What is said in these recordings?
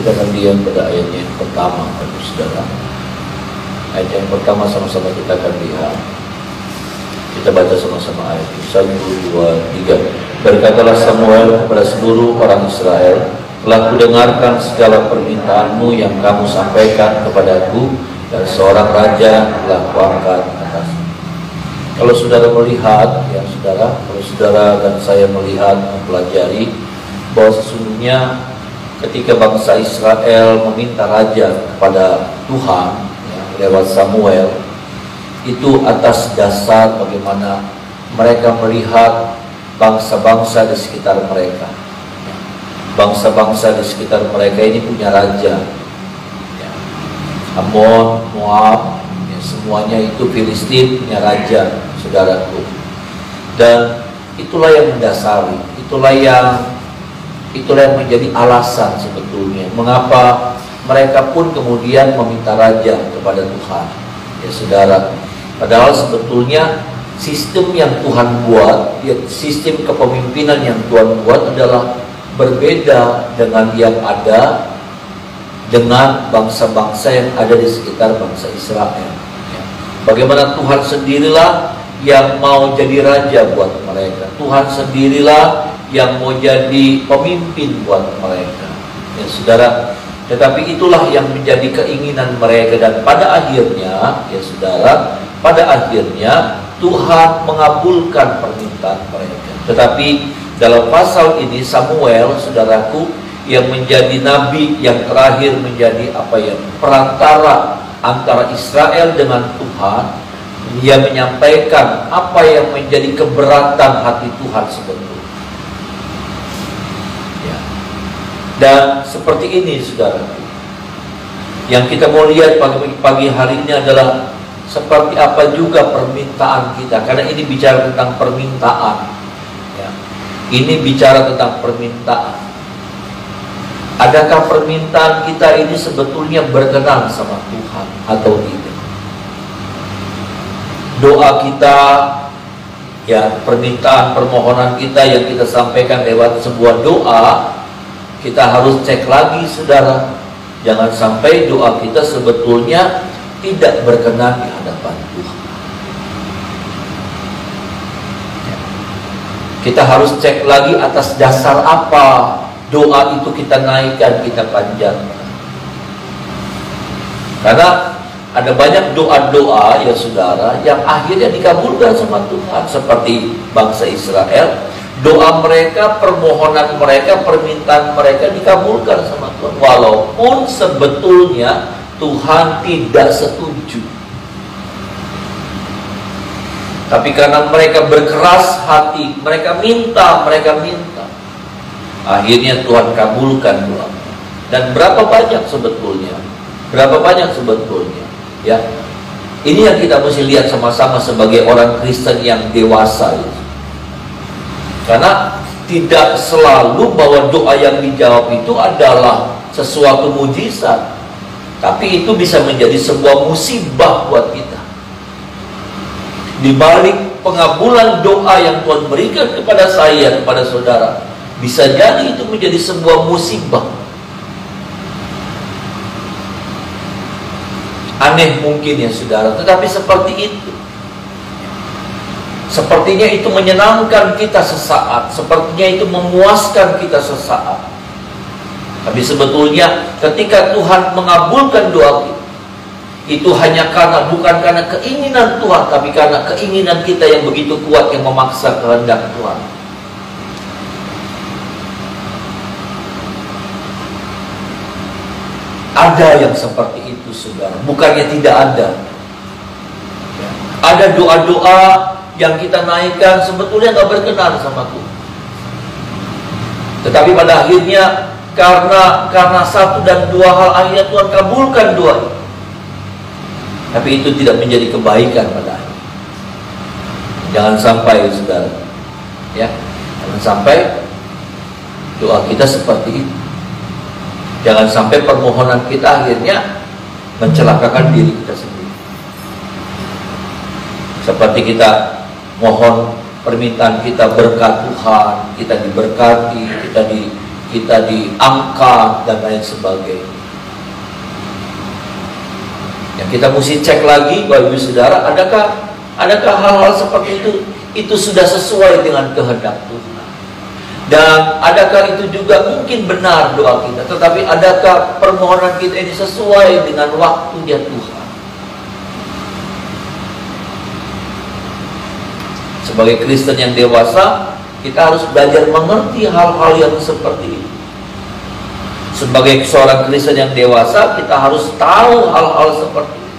Kita akan lihat pada ayatnya yang pertama, saudara. Ayat yang pertama sama-sama kita akan lihat. Kita baca sama-sama ayat 1, 2, 3. Berkatalah Samuel kepada seluruh orang Israel, telah kudengarkan segala permintaanmu yang kamu sampaikan kepadaku, dan seorang raja telah kuangkat atasmu. Kalau saudara melihat, ya saudara, kalau saudara dan saya melihat, mempelajari bahwa sesungguhnya ketika bangsa Israel meminta raja kepada Tuhan ya, lewat Samuel, itu atas dasar bagaimana mereka melihat bangsa-bangsa di sekitar mereka. Bangsa-bangsa di sekitar mereka ini punya raja ya. Amon, Moab, ya, semuanya itu Filistin punya raja, saudaraku. Dan itulah yang mendasari, itulah yang menjadi alasan sebetulnya mengapa mereka pun kemudian meminta raja kepada Tuhan, ya saudara. Padahal sebetulnya sistem yang Tuhan buat, ya, sistem kepemimpinan yang Tuhan buat adalah berbeda dengan yang ada dengan bangsa-bangsa yang ada di sekitar bangsa Israel ya. Bagaimana Tuhan sendirilah yang mau jadi raja buat mereka, Tuhan sendirilah yang mau jadi pemimpin buat mereka ya saudara. Tetapi itulah yang menjadi keinginan mereka, dan pada akhirnya ya saudara, pada akhirnya Tuhan mengabulkan permintaan mereka. Tetapi dalam pasal ini Samuel, saudaraku, yang menjadi nabi yang terakhir, menjadi perantara antara Israel dengan Tuhan. Dia menyampaikan apa yang menjadi keberatan hati Tuhan sebetulnya. Ya. Dan seperti ini, saudaraku, yang kita mau lihat pagi hari ini adalah seperti apa juga permintaan kita, karena ini bicara tentang permintaan. Ini bicara tentang permintaan. Adakah permintaan kita ini sebetulnya berkenan sama Tuhan atau tidak? Doa kita, ya permintaan, permohonan kita yang kita sampaikan lewat sebuah doa, kita harus cek lagi saudara. Jangan sampai doa kita sebetulnya tidak berkenan di hadapan Tuhan. Kita harus cek lagi atas dasar apa doa itu kita naikkan, kita panjatkan. Karena ada banyak doa-doa ya saudara yang akhirnya dikabulkan sama Tuhan. Seperti bangsa Israel, doa mereka, permohonan mereka, permintaan mereka dikabulkan sama Tuhan, walaupun sebetulnya Tuhan tidak setuju. Tapi karena mereka berkeras hati, mereka minta, akhirnya Tuhan kabulkan doa. Dan berapa banyak sebetulnya? Ya, ini yang kita mesti lihat sama-sama sebagai orang Kristen yang dewasa. Ya. Karena tidak selalu bahwa doa yang dijawab itu adalah sesuatu mujizat, tapi itu bisa menjadi sebuah musibah buat kita. Di balik pengabulan doa yang Tuhan berikan kepada saya, kepada saudara, bisa jadi itu menjadi sebuah musibah. Aneh mungkin ya saudara, tetapi seperti itu. Sepertinya itu menyenangkan kita sesaat, sepertinya itu memuaskan kita sesaat. Tapi sebetulnya ketika Tuhan mengabulkan doa kita, itu hanya bukan karena keinginan Tuhan, tapi karena keinginan kita yang begitu kuat yang memaksa kehendak Tuhan. Ada yang seperti itu saudara, bukannya tidak ada. Ada doa-doa yang kita naikkan sebetulnya nggak berkenan sama Tuhan, tetapi pada akhirnya karena satu dan dua hal akhirnya Tuhan kabulkan doa itu. Tapi itu tidak menjadi kebaikan pada akhirnya. Jangan sampai saudara, ya, jangan sampai doa kita seperti itu. Jangan sampai permohonan kita akhirnya mencelakakan diri kita sendiri. Seperti kita mohon permintaan kita berkat Tuhan, kita diberkati, kita diangkat dan lain sebagainya. Yang kita mesti cek lagi, Bapak Ibu Saudara, adakah hal-hal seperti itu sudah sesuai dengan kehendak Tuhan? Dan adakah itu juga mungkin benar doa kita, tetapi adakah permohonan kita ini sesuai dengan waktunya Tuhan? Sebagai Kristen yang dewasa, kita harus belajar mengerti hal-hal yang seperti itu. Sebagai seorang Kristen yang dewasa, kita harus tahu hal-hal seperti itu.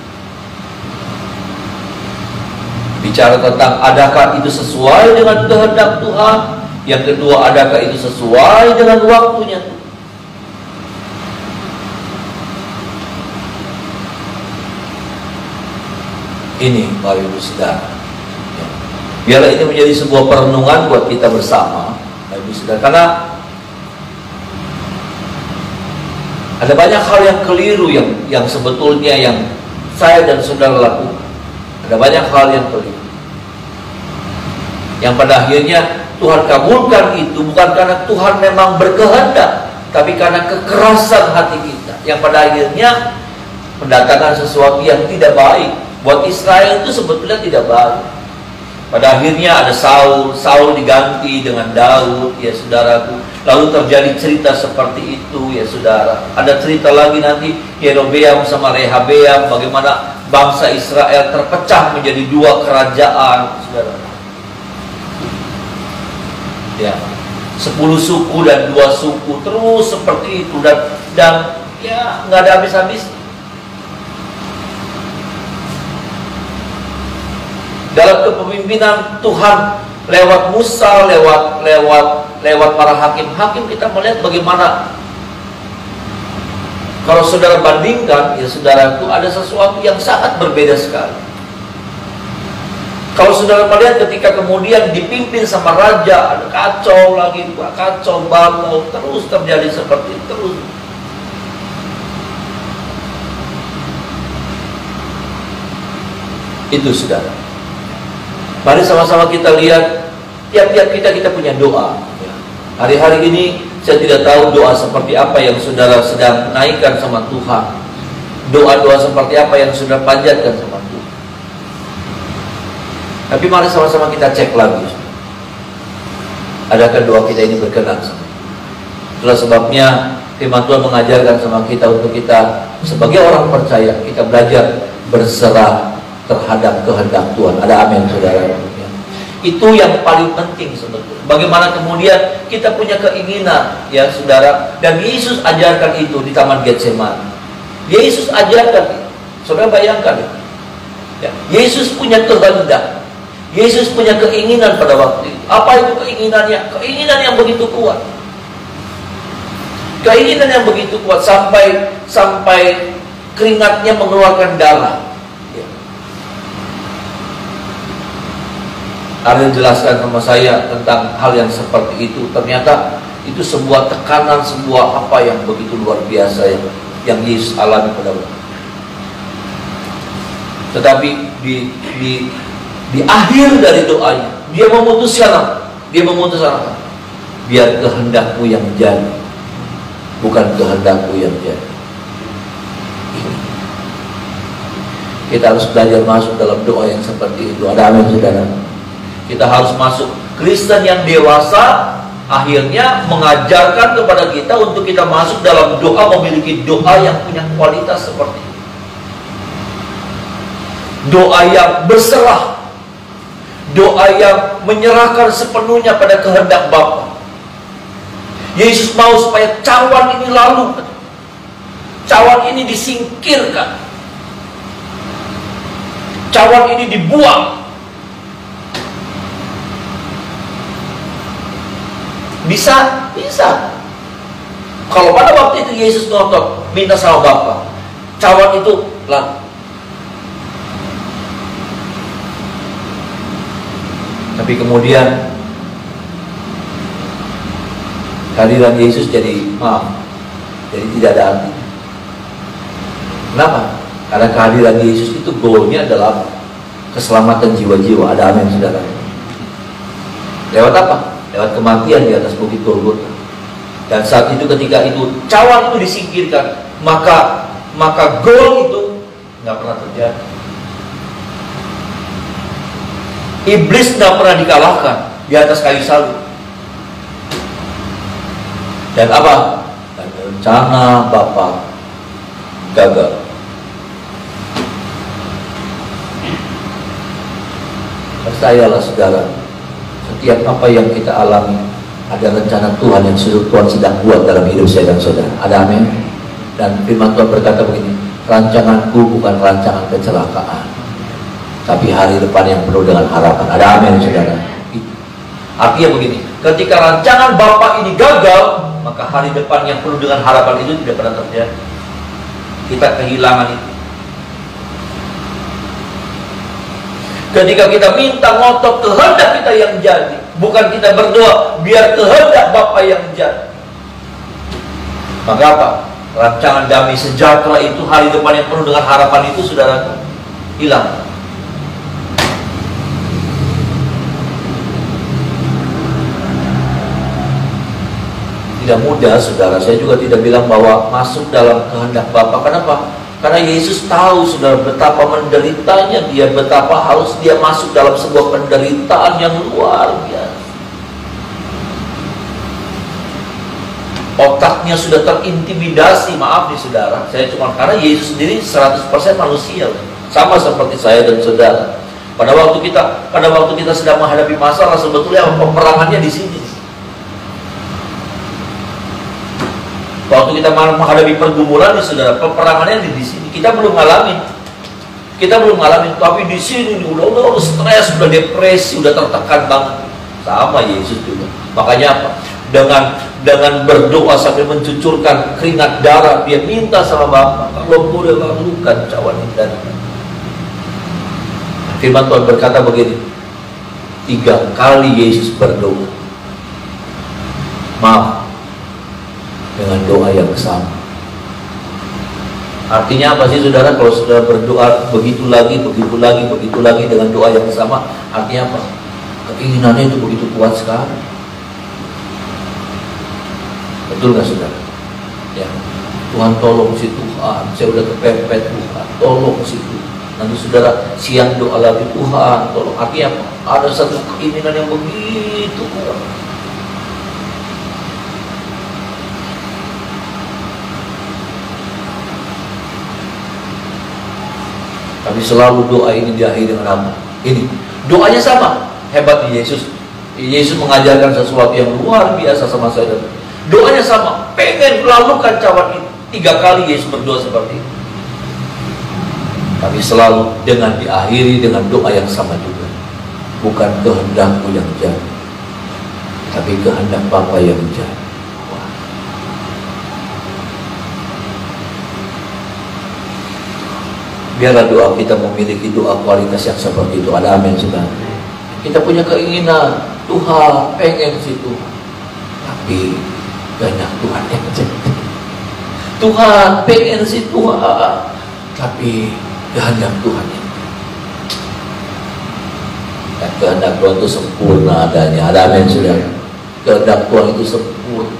Bicara tentang adakah itu sesuai dengan kehendak Tuhan. Yang kedua, adakah itu sesuai dengan waktunya Tuhan. Ini Bapak Ibu Saudara, biarlah ini menjadi sebuah perenungan buat kita bersama, Bapak Ibu Saudara, karena ada banyak hal yang keliru yang sebetulnya yang saya dan saudara lakukan. Ada banyak hal yang keliru, yang pada akhirnya Tuhan kabulkan itu bukan karena Tuhan memang berkehendak, tapi karena kekerasan hati kita, yang pada akhirnya mendatangkan sesuatu yang tidak baik. Buat Israel itu sebetulnya tidak baik. Pada akhirnya ada Saul diganti dengan Daud, ya saudaraku. Lalu terjadi cerita seperti itu, ya saudara. Ada cerita lagi nanti Yerobeam sama Rehabeam, bagaimana bangsa Israel terpecah menjadi dua kerajaan, saudara. Ya, 10 suku dan 2 suku terus seperti itu, dan ya nggak ada habis-habis. Dalam kepemimpinan Tuhan lewat Musa, lewat para hakim-hakim, kita melihat bagaimana kalau saudara bandingkan, ya saudaraku, ada sesuatu yang sangat berbeda sekali. Kalau saudara melihat ketika kemudian dipimpin sama raja, ada kacau lagi, kacau balau, terus terjadi seperti itu, terus. Itu saudara. Mari sama-sama kita lihat, tiap-tiap kita punya doa. Hari-hari ini saya tidak tahu doa seperti apa yang saudara sedang naikkan sama Tuhan. Doa-doa seperti apa yang saudara panjatkan sama Tuhan. Tapi mari sama-sama kita cek lagi, adakah doa kita ini berkenan sama Tuhan? Itulah sebabnya firman Tuhan mengajarkan sama kita untuk kita sebagai orang percaya, kita belajar berserah terhadap kehendak Tuhan. Ada amin, saudara? Itu yang paling penting sebetulnya. Bagaimana kemudian kita punya keinginan, ya saudara. Dan Yesus ajarkan itu di Taman Getsemani. Yesus ajarkan itu. Saudara bayangkan ya. Yesus punya kehendak. Yesus punya keinginan pada waktu itu. Apa itu keinginannya? Keinginan yang begitu kuat. Keinginan yang begitu kuat sampai keringatnya mengeluarkan darah. Ariel jelaskan sama saya tentang hal yang seperti itu. Ternyata itu sebuah tekanan, sebuah apa yang begitu luar biasa yang Yesus alami pada waktu. Tetapi di akhir dari doanya, dia memutuskan apa? Biar kehendakmu yang jadi, bukan kehendakku yang jadi. Kita harus belajar masuk dalam doa yang seperti itu. Ada amin, saudara? Kita harus masuk. Kristen yang dewasa akhirnya mengajarkan kepada kita untuk kita masuk dalam doa, memiliki doa yang punya kualitas seperti itu. Doa yang berserah, doa yang menyerahkan sepenuhnya pada kehendak Bapa. Yesus mau supaya cawan ini lalu, cawan ini disingkirkan, cawan ini dibuang. Bisa. Kalau pada waktu itu Yesus ngotot minta sama Bapa, cawan itu lalu. Tapi kemudian kehadiran Yesus jadi tidak ada arti. Kenapa? Karena kehadiran Yesus itu goalnya adalah keselamatan jiwa-jiwa. Ada amin, saudara. Lewat apa? Lewat kematian di atas bukit Golgota. Dan saat itu ketika itu cawan itu disingkirkan, maka gol itu nggak pernah terjadi. Iblis nggak pernah dikalahkan di atas kayu salib. Dan apa? Dan rencana Bapa gagal. Percayalah saudara, setiap apa yang kita alami ada rencana Tuhan yang Tuhan sedang buat dalam hidup saya dan saudara. Ada amin. Dan firman Tuhan berkata begini, rancanganku bukan rancangan kecelakaan, tapi hari depan yang penuh dengan harapan. Ada amin saudara. Artinya begini, ketika rancangan Bapa ini gagal, maka hari depan yang penuh dengan harapan itu tidak pernah terjadi. Kita kehilangan itu. Ketika kita minta ngotot kehendak kita yang jadi, bukan kita berdoa biar kehendak Bapa yang jadi, maka apa? Rancangan damai sejahtera itu, hari depan yang penuh dengan harapan itu, saudara, hilang. Tidak mudah, saudara. Saya juga tidak bilang bahwa masuk dalam kehendak Bapa. Kenapa? Karena Yesus tahu, saudara, betapa menderitanya dia, betapa harus dia masuk dalam sebuah penderitaan yang luar biasa. Otaknya sudah terintimidasi, maaf nih saudara. Saya cuma, karena Yesus sendiri 100% manusia, sama seperti saya dan saudara. Pada waktu kita sedang menghadapi masalah, sebetulnya peperangannya di sini. Waktu kita menghadapi pergumulan, saudara, peperangannya di sini. Kita belum ngalamin, tapi di sini udah stres, udah depresi, udah tertekan banget. Sama Yesus juga. Makanya apa? Dengan berdoa sambil mencucurkan keringat darah, dia minta sama Bapa, kalau boleh lakukan cawan ini. Firman Tuhan berkata begini, 3 kali Yesus berdoa, maaf, dengan doa yang sama. Artinya apa sih saudara? Kalau saudara berdoa begitu lagi dengan doa yang sama, artinya apa? Keinginannya itu begitu kuat sekali. Betul nggak saudara? Ya, Tuhan tolong si Tuhan, saya udah kepepet Tuhan, tolong si Tuhan. Nanti saudara siang doa lagi, Tuhan tolong. Artinya apa? Ada satu keinginan yang begitu kuat. Tapi selalu doa ini diakhiri dengan apa? Ini doanya sama. Hebatnya Yesus. Yesus mengajarkan sesuatu yang luar biasa sama saya. Doanya sama. Pengen melakukan cawan ini. 3 kali Yesus berdoa seperti itu. Tapi selalu dengan diakhiri dengan doa yang sama juga. Bukan kehendakku yang jadi, tapi kehendak Bapa yang jadi. Biarlah doa kita memiliki doa kualitas yang seperti itu. Ada amin saudara. Kita punya keinginan, Tuhan pengen si Tuhan, tapi kehendak Tuhan yang jadi. Tuhan pengen si Tuhan, tapi kehendak Tuhan yang jadi. Dan kehendak Tuhan itu sempurna adanya. Ada amin saudara. Kehendak Tuhan itu sempurna.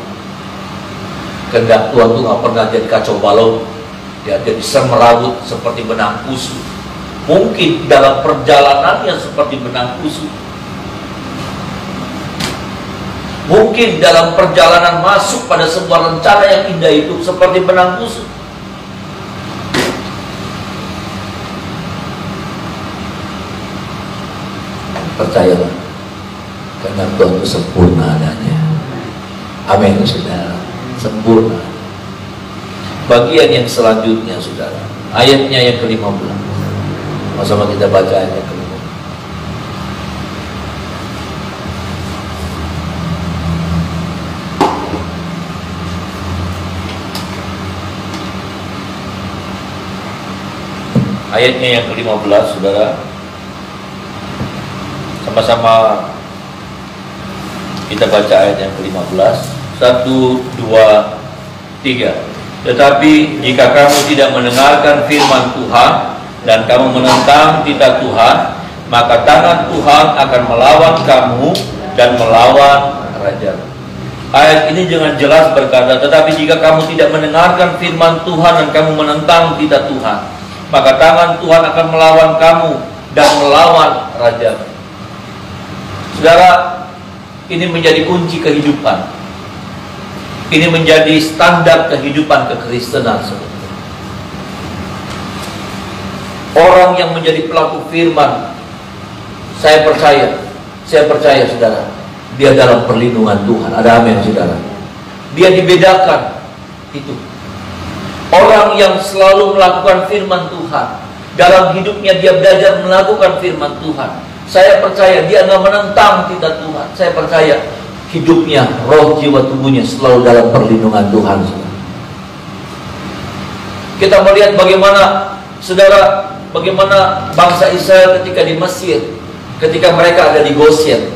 Kehendak Tuhan itu gak pernah jadi kacau balau. Dia bisa merawut seperti benang kusut. Mungkin dalam perjalanannya seperti benang kusut. Mungkin dalam perjalanan masuk pada sebuah rencana yang indah itu seperti benang kusut. Percayalah, karena Tuhan itu sempurna adanya. Amin saudara. Sempurna. Bagian yang selanjutnya saudara, ayatnya yang ke-15. Sama kita baca ayatnya ke-15. Ayatnya yang ke-15 saudara. Sama-sama kita baca ayat yang ke-15. 1, 2, 3. Tetapi jika kamu tidak mendengarkan firman Tuhan dan kamu menentang titah Tuhan, maka tangan Tuhan akan melawan kamu dan melawan raja. Ayat ini dengan jelas berkata, tetapi jika kamu tidak mendengarkan firman Tuhan dan kamu menentang titah Tuhan, maka tangan Tuhan akan melawan kamu dan melawan raja. Saudara, ini menjadi kunci kehidupan. Ini menjadi standar kehidupan kekristenan. Orang yang menjadi pelaku firman, saya percaya saudara, dia dalam perlindungan Tuhan. Ada amin saudara. Dia dibedakan itu. Orang yang selalu melakukan firman Tuhan, dalam hidupnya dia belajar melakukan firman Tuhan. Saya percaya dia nggak menentang titah Tuhan. Saya percaya hidupnya, roh, jiwa, tubuhnya selalu dalam perlindungan Tuhan. Kita melihat bagaimana saudara, bagaimana bangsa Israel ketika di Mesir, ketika mereka ada di Goshen.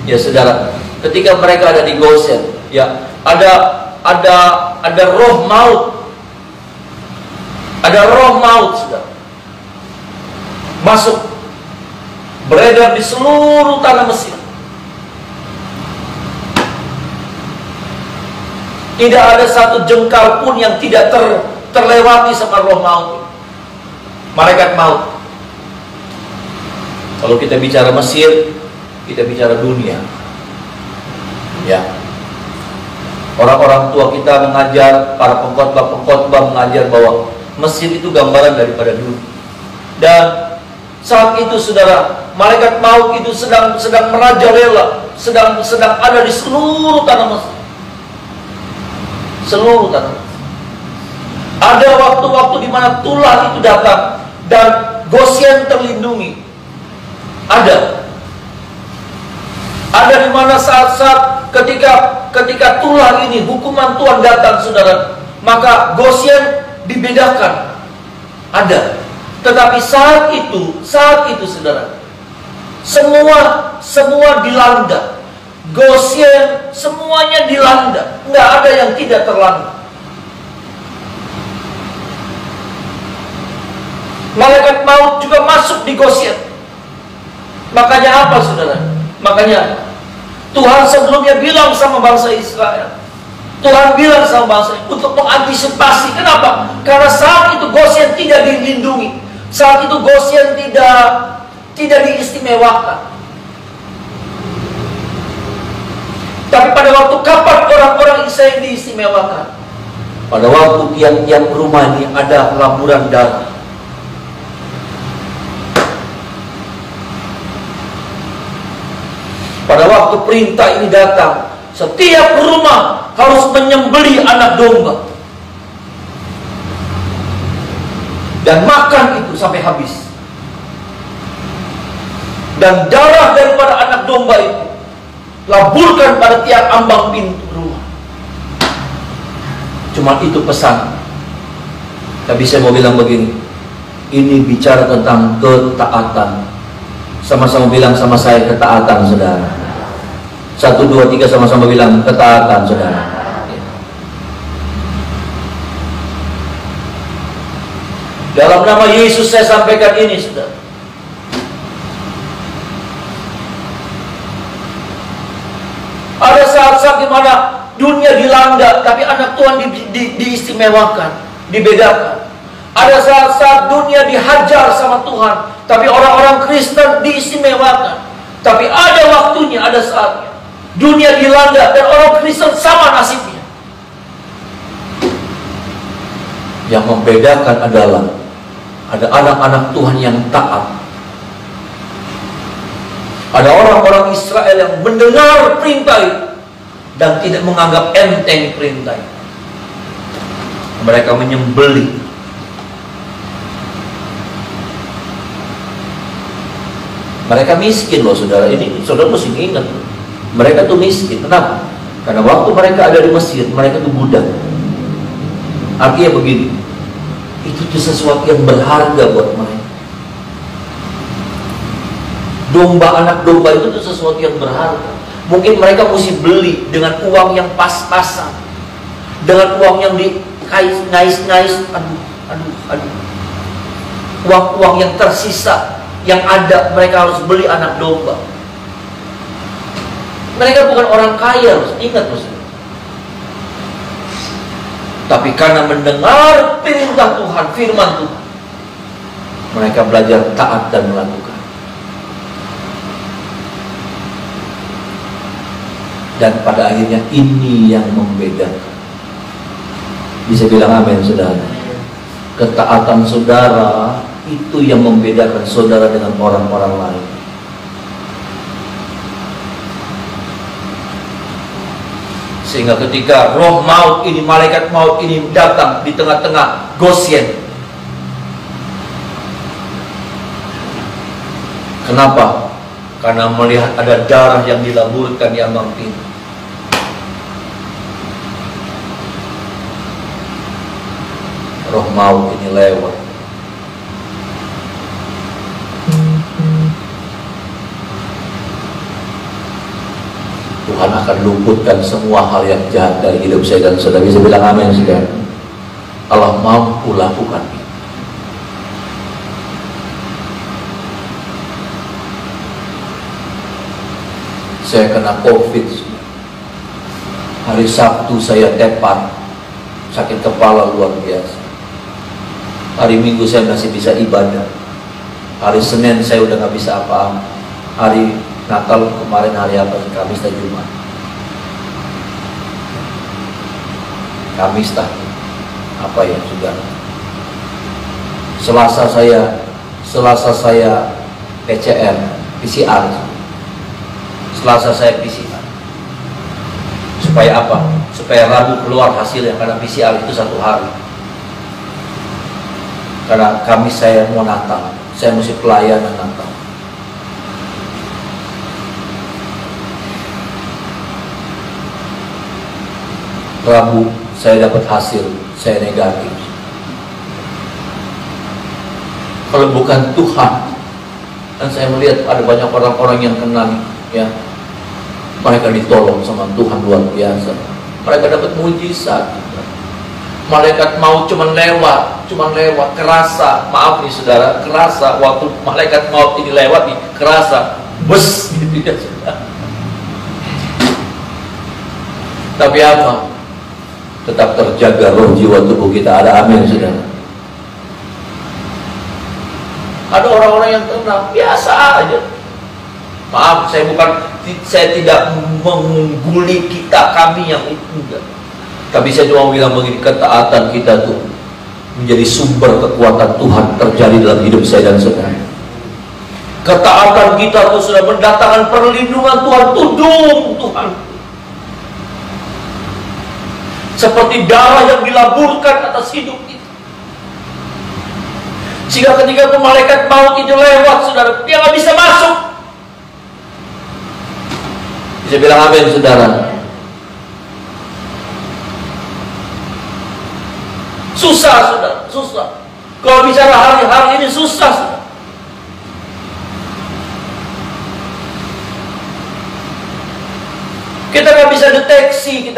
Ya saudara, ketika mereka ada di Goshen, ya ada roh maut. Ada roh maut, saudara. Masuk, beredar di seluruh tanah Mesir. Tidak ada satu jengkal pun yang tidak terlewati sama roh maut, malaikat maut. Kalau kita bicara Mesir, kita bicara dunia. Ya. Orang-orang tua kita mengajar, para pengkhotbah mengajar bahwa Mesir itu gambaran daripada dunia. Dan saat itu saudara, malaikat maut itu sedang merajalela, sedang ada di seluruh tanah Mesir. Seluruh tanah Mesir. Ada waktu-waktu di mana tulah itu datang dan Goshen terlindungi. Ada di mana saat-saat ketika tulah ini, hukuman Tuhan datang saudara, maka Goshen dibedakan. Ada. Tetapi saat itu saudara, semua dilanda. Goshen semuanya dilanda, nggak ada yang tidak terlanda. Malaikat maut juga masuk di Goshen. Makanya apa saudara? Makanya Tuhan sebelumnya bilang sama bangsa Israel, Tuhan bilang sama bangsa untuk mengantisipasi. Kenapa? Karena saat itu Goshen tidak dilindungi, saat itu Goshen tidak diistimewakan. Tapi pada waktu kapan orang-orang Israel diistimewakan? Pada waktu tiap rumah ini ada laburan darah. Pada waktu perintah ini datang, setiap rumah harus menyembelih anak domba dan makan itu sampai habis. Dan darah daripada anak domba itu laburkan pada tiap ambang pintu rumah. Cuma itu pesan. Tapi saya mau bilang begini, ini bicara tentang ketaatan. Sama-sama bilang sama saya, ketaatan saudara. 1, 2, 3 sama-sama bilang ketaatan saudara. Dalam nama Yesus saya sampaikan ini saudara. Ada saat-saat di mana dunia dilanda, tapi anak Tuhan diistimewakan, dibedakan. Ada saat-saat dunia dihajar sama Tuhan, tapi orang-orang Kristen diistimewakan. Tapi ada waktunya, ada saatnya. Dunia dilanda dan orang Kristen sama nasibnya. Yang membedakan adalah ada anak-anak Tuhan yang taat. Ada orang-orang Israel yang mendengar perintah itu dan tidak menganggap enteng perintah itu. Mereka menyembelih. Mereka miskin loh saudara. Ini saudara mesti ingat. Mereka tuh miskin. Kenapa? Karena waktu mereka ada di Mesir, mereka tuh budak. Artinya begini, itu tuh sesuatu yang berharga buat mereka. Domba, anak domba itu tuh sesuatu yang berharga. Mungkin mereka mesti beli dengan uang yang pas-pasan, dengan uang yang ngais-ngais. Aduh. Uang-uang yang tersisa yang ada, mereka harus beli anak domba. Mereka bukan orang kaya, ingat Tapi karena mendengar perintah Tuhan, firman Tuhan, mereka belajar taat dan melakukan. Dan pada akhirnya ini yang membedakan. Bisa bilang amin, saudara. Ketaatan saudara itu yang membedakan saudara dengan orang-orang lain. Sehingga ketika roh maut ini, malaikat maut ini datang di tengah-tengah Gosyen. Kenapa? Karena melihat ada darah yang dilaburkan di ambang pintu. Roh maut ini lewat. Tuhan akan luputkan semua hal yang jahat dari hidup saya dan saudara. Bisa bilang amin, saudara. Allah mampu lakukan itu. Saya kena COVID. Hari Sabtu saya tepar, sakit kepala luar biasa. Hari Minggu saya masih bisa ibadah. Hari Senin saya udah gak bisa apa-apa. Hari Natal kemarin hari apa? Kamis dan Jumat. Kamis dah. Apa ya, saudara? Selasa saya PCR. Selasa saya PCR. Supaya apa? Supaya Rabu keluar hasilnya, karena PCR itu 1 hari. Karena Kamis saya mau Natal, saya mesti pelayanan Natal. Rabu saya dapat hasil, saya negatif. Kalau bukan Tuhan, dan saya melihat ada banyak orang-orang yang kena, ya, mereka ditolong sama Tuhan luar biasa. Mereka dapat mujizat. Malaikat maut cuman lewat, kerasa. Maaf nih saudara, kerasa waktu malaikat maut ini lewat nih, kerasa, bus gitu ya saudara. Tapi apa? Tetap terjaga roh jiwa tubuh kita. Ada amin, saudara. Ada orang-orang yang tenang, biasa aja. Maaf, saya tidak mengungguli kami yang itu, enggak. Tapi saya cuma bilang begini, ketaatan kita tuh menjadi sumber kekuatan Tuhan terjadi dalam hidup saya dan saudara. Ketaatan kita tuh sudah mendatangkan perlindungan Tuhan, tudung Tuhan. Seperti darah yang dilaburkan atas hidup kita. Sehingga ketika malaikat maut itu lewat, saudara, dia nggak bisa masuk. Bisa bilang amin, saudara. Susah, saudara, susah. Kalau bicara hari-hari ini susah, saudara. Kita nggak bisa deteksi.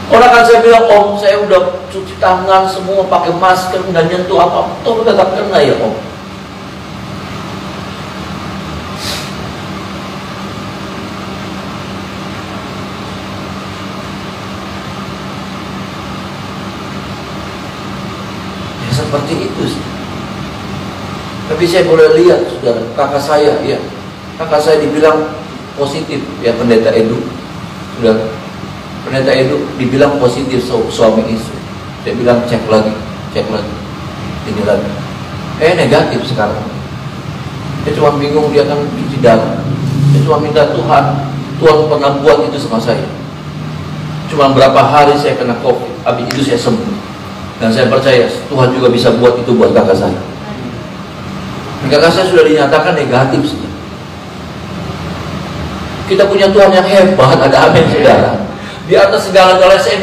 Orang kan saya bilang, Om, saya udah cuci tangan semua, pakai masker, nggak nyentuh apa, toh tetap kena ya, Om. Ya seperti itu sih. Tapi saya boleh lihat, saudara, kakak saya dibilang positif, ya, pendeta Edu, sudah. Pendeta Edu dibilang positif suami istri. Saya bilang cek lagi, ini lagi. Negatif sekarang. Dia cuma bingung, dia kan cuci darah. Dia cuma minta Tuhan pernah buat itu sama saya. Cuma berapa hari saya kena COVID, habis itu saya sembuh. Dan saya percaya Tuhan juga bisa buat itu buat kakak saya. Dan kakak saya sudah dinyatakan negatif. Kita punya Tuhan yang hebat, ada amin, saudara. Di atas segala-galanya saya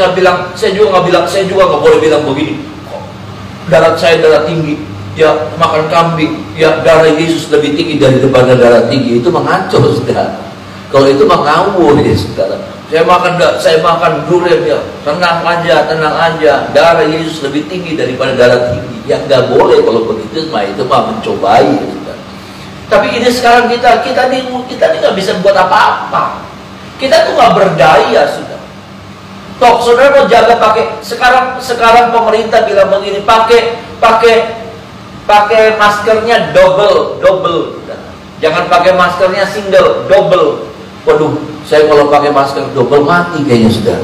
juga nggak boleh bilang begini. Darah saya darah tinggi, ya makan kambing, ya darah Yesus lebih tinggi daripada darah tinggi, itu mengacau, saudara. Kalau itu mengawur, ya saudara. Saya makan durian, ya tenang aja, darah Yesus lebih tinggi daripada darah tinggi. Ya nggak boleh kalau begitu, itu mah mencobai, ya, saudara. Tapi ini sekarang kita ini nggak bisa buat apa-apa. Kita tuh nggak berdaya, saudara. Toh saudara mau jaga pakai, sekarang pemerintah bilang begini, pakai maskernya double. Jangan pakai maskernya single, double. Waduh, saya kalau pakai masker double mati kayaknya saudara.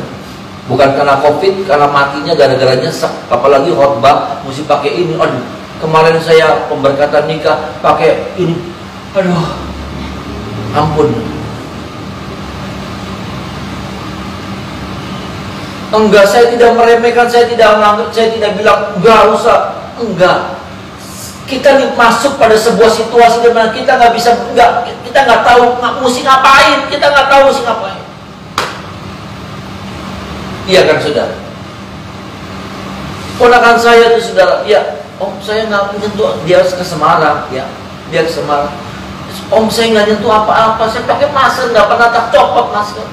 Bukan karena COVID, karena matinya gara-gara nyesek. Apalagi khotbah mesti pakai ini. Aduh, kemarin saya pemberkatan nikah pakai ini. Aduh, ampun. Enggak, saya tidak meremehkan, saya tidak menganggap, saya tidak bilang enggak usah, enggak. Kita masuk pada sebuah situasi di mana kita nggak bisa, kita nggak tahu mesti ngapain, kita nggak tahu mesti ngapain. Iya kan saudara? Ponakan saya tuh saudara, ya, om saya nggak nyentuh, dia ke Semarang, ya, dia ke Semarang. Om saya nggak nyentuh apa-apa, saya pakai masker, nggak pernah tak copot masker.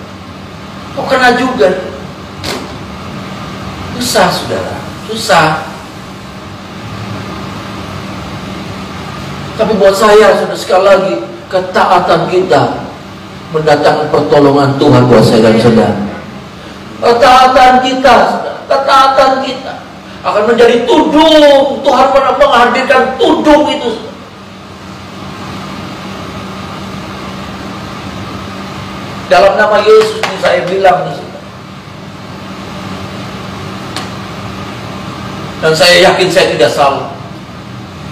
Kok kena juga? Susah saudara, susah. Tapi buat saya sudah sekali lagi, ketaatan kita mendatangkan pertolongan Tuhan buat saya dan saudara. Ketaatan kita akan menjadi tudung. Tuhan pernah menghadirkan tudung itu. Dalam nama Yesus ini saya bilang di sini. Dan saya yakin saya tidak salah,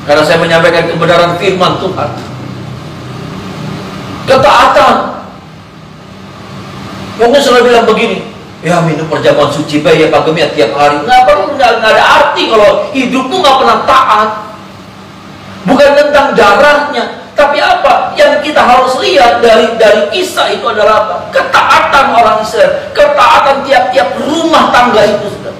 karena saya menyampaikan kebenaran firman Tuhan. Ketaatan. Mungkin sudah bilang begini, ya minum perjamuan suci bayi ya Pak Gemi tiap hari. Nggak ada arti kalau hidup tuh nggak pernah taat. Bukan tentang darahnya, tapi apa yang kita harus lihat dari kisah itu adalah apa? Ketaatan orang Israel, ketaatan tiap-tiap rumah tangga itu, saudara.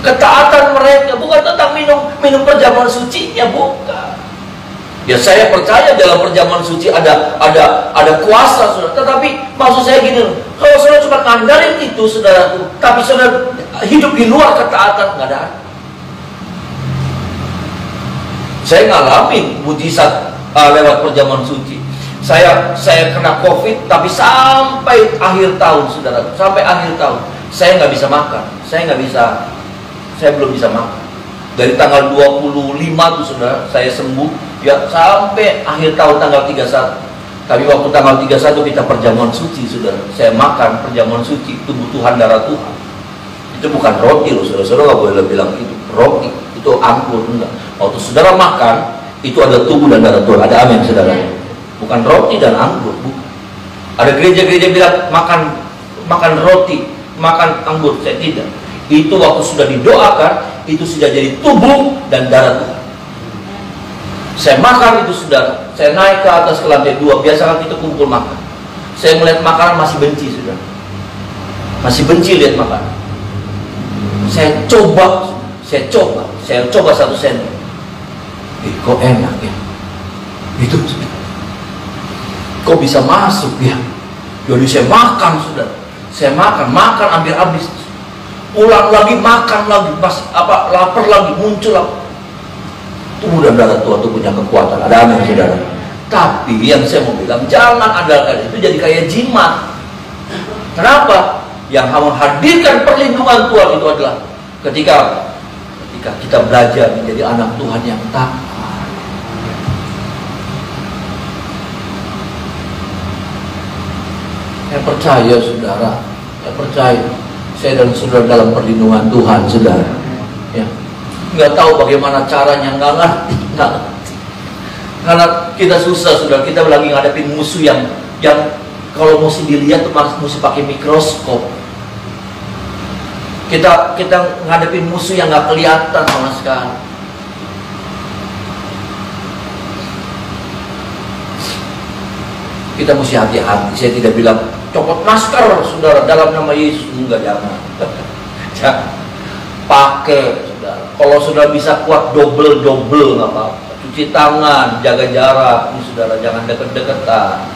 Ketaatan mereka bukan tentang minum perjamuan sucinya, bukan. Ya saya percaya dalam perjamuan suci ada kuasa, saudara. Tetapi maksud saya gini, kalau saudara cuma ngandalin itu, saudara, tapi saudara hidup di luar ketaatan, nggak ada. Saya ngalamin mujizat lewat perjamuan suci. Saya kena COVID, tapi sampai akhir tahun, saudara, sampai akhir tahun saya nggak bisa makan, saya belum bisa makan. Dari tanggal 25 tuh saudara, saya sembuh ya sampai akhir tahun tanggal 31. Tapi waktu tanggal 31 kita perjamuan suci, saudara. Saya makan perjamuan suci, tubuh Tuhan, darah Tuhan. Itu bukan roti loh, saudara nggak boleh bilang itu roti, itu anggur, enggak. Waktu saudara makan, itu ada tubuh dan darah Tuhan. Ada amin, saudara. Bukan roti dan anggur, bukan. Ada gereja-gereja bilang makan roti, makan anggur. Saya tidak. Itu waktu sudah didoakan, itu sudah jadi tubuh dan darah Tuhan. Saya makan itu sudah, saya naik ke atas ke lantai 2. Biasa kan kita kumpul makan. Saya melihat makanan masih benci, sudah. Masih benci lihat makanan. Saya coba 1 sendok. Kok enak ya? Itu sudah. Kok bisa masuk ya? Jadi saya makan, sudah. Saya makan hampir habis. Pulang lagi, makan lagi, lapar lagi, muncul lagi. Tubuh dan darah Tuhan itu punya kekuatan. Ada amin, saudara. Tapi yang saya mau bilang, jangan andalkan itu jadi kayak jimat. Kenapa? Yang menghadirkan perlindungan Tuhan itu adalah ketika kita belajar menjadi anak Tuhan yang taat. Saya percaya, saudara. Saya percaya. Saya dan saudara dalam perlindungan Tuhan, saudara. Ya, nggak tahu bagaimana caranya, nggak ngerti. Karena kita susah, saudara. Kita lagi ngadepin musuh yang kalau mesti dilihat tuh mesti pakai mikroskop. Kita ngadepin musuh yang nggak kelihatan sama sekali. Kita mesti hati-hati. Saya tidak bilang copot masker, saudara, dalam nama Yesus. Enggak, jangan. Jangan. Pakai, saudara. Kalau sudah bisa kuat double nggak apa-apa. Cuci tangan, jaga jarak, ini saudara, jangan deket-deketan.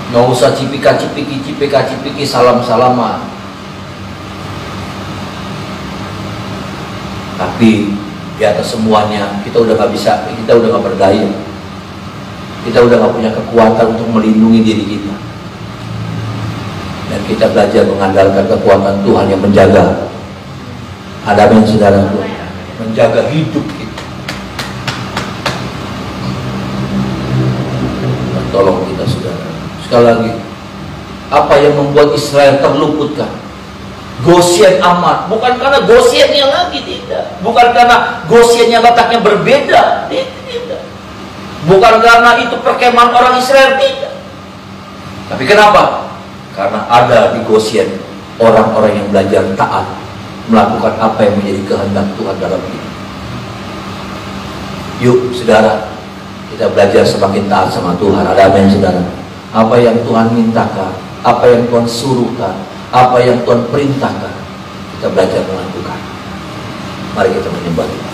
Nggak usah cipika-cipiki, salam-salaman. Tapi di atas semuanya. Kita udah nggak bisa, kita udah nggak berdaya, kita udah nggak punya kekuatan untuk melindungi diri kita, dan kita belajar mengandalkan kekuatan Tuhan yang menjaga. Ada yang saudaraku, menjaga hidup kita. Tolong kita saudara. Sekali lagi, apa yang membuat Israel terluputkan? Goshen amat, bukan karena Goshennya lagi, tidak. Bukan karena Goshennya letaknya berbeda, tidak. Bukan karena itu perkemahan orang Israel, tidak. Tapi kenapa? Karena ada di Goshen orang-orang yang belajar taat, melakukan apa yang menjadi kehendak Tuhan dalam hidup. Yuk saudara, kita belajar semakin taat sama Tuhan. Ada amin saudara. Apa yang Tuhan mintakan, apa yang Tuhan suruhkan, apa yang Tuhan perintahkan, kita belajar melakukan. Mari kita menyembah Tuhan.